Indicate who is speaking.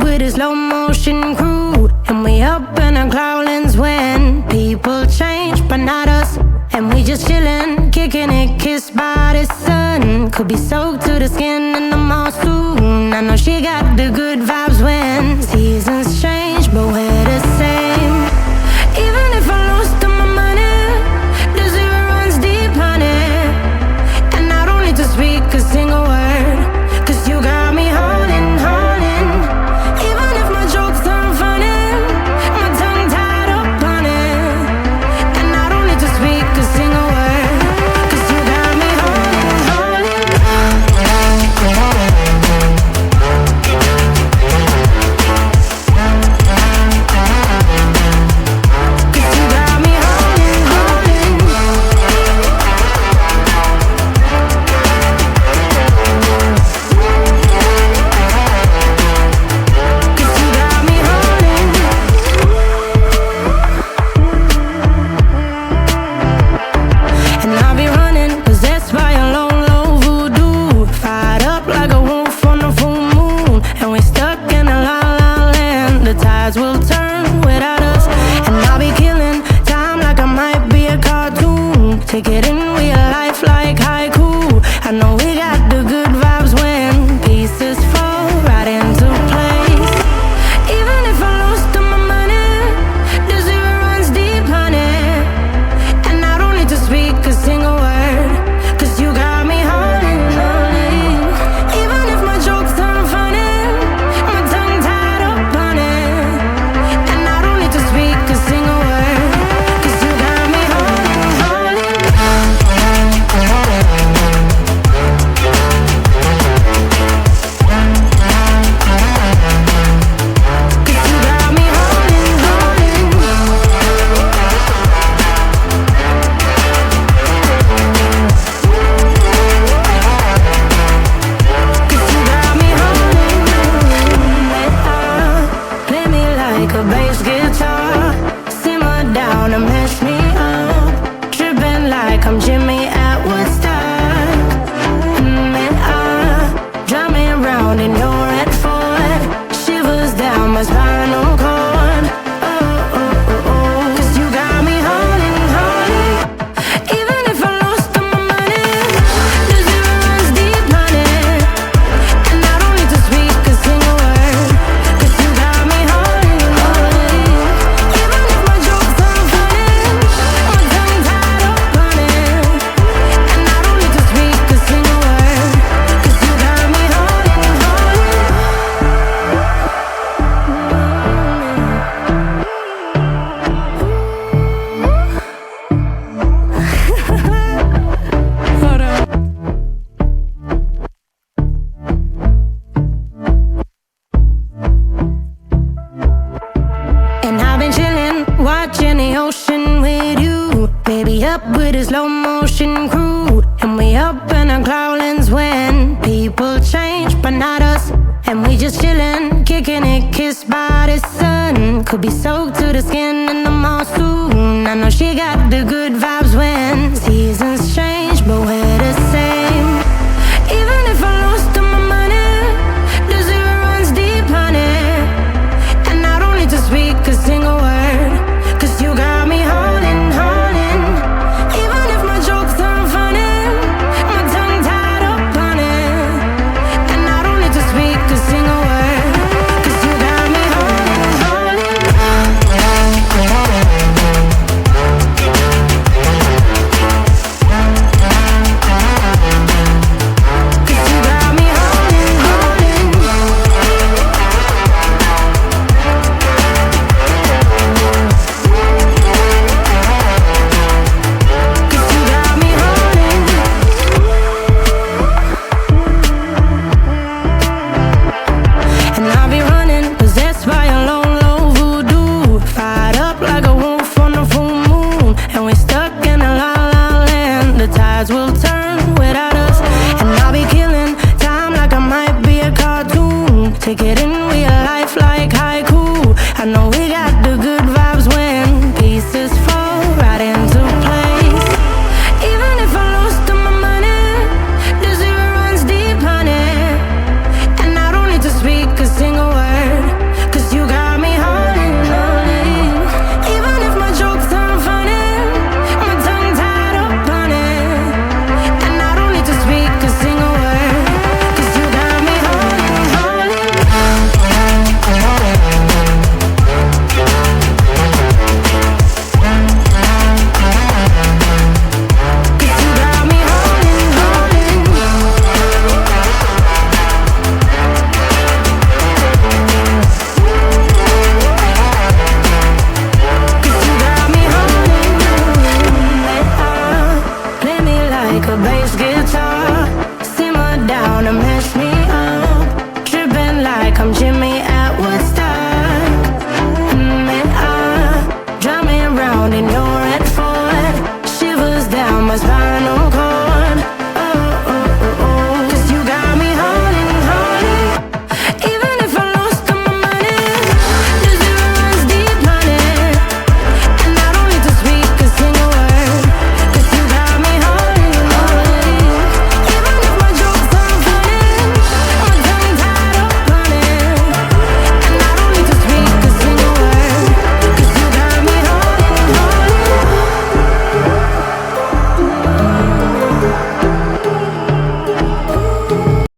Speaker 1: with a slow motion crew, and we up in our growlings when people change, but not us. And we just chillin', kicking it, kissed by the sun. Could be soaked to the skin in the mall soon. I know she got the good vibes when seasons change, but we're the same. Even if I lost all my money, the zero runs deep, honey. And I don't need to speak a single word, 'cause you got me holding, holding. Even if my jokes aren't funny, my tongue tied up on it. And I don't need to speak a single word, 'cause you got me holding, holding. 'Cause you got me holding, holding. 'Cause you got me holding. And I'll be running, possessed by a low, low voodoo. Fired up like a wolf on a full moon. And we're stuck in a la la land. The tides will turn without us. And I'll be killing time like I might be a cartoon. Take it in real life like haiku. I know we got the good vibes when pieces fall right into place. Even if I lost all my money, the zero runs deep, honey. And I don't need to speak a single word, 'cause you got me holding, holding. Even if my jokes aren't funny, my tongue tied up on it. And I don't need to speak a single word, 'cause you got me holding, holding. 'Cause you got me holding, holding. 'Cause you got me holding. Play me like a bass guitar, simmer down and mash me up, tripping like I'm Jimmy at Woodstock. Drive me around in your red Ford, shivers down my spinal cord. Oh, oh, oh, oh. 'Cause you got me holding, holding. Even if I lost all my money, the zero runs deep, honey. And I don't need to speak a single word, 'cause you got me holding, holding. Even if my jokes aren't funny, my tongue tied up on it. And I don't need to speak a single word, 'cause you got me holding, holding. Hold on. And I've been chillin', watching the ocean with you. Baby, up with a slow motion crew. And we up in our growlings when people change, but not us. And we just chillin', kicking it, kissed by the sun. Could be soaked to the skin in the mall soon. I know she got the good vibes when seasons change, but we're the same. Even if I lost all my money, the zero runs deep, honey. And I don't need to speak a single word, 'cause you got me holding, holding. Even if my jokes aren't funny, my tongue tied up on it. And I don't need to speak a single word, 'cause you got me holding, holding. 'Cause you got me holding, holding. 'Cause you got me holding. And I'll be running, possessed by a low, low voodoo. Fired up like a wolf on a full moon. And we're stuck in a la la land. The tides will turn without us. And I'll be killing time like I might be a cartoon. Take it in real life like high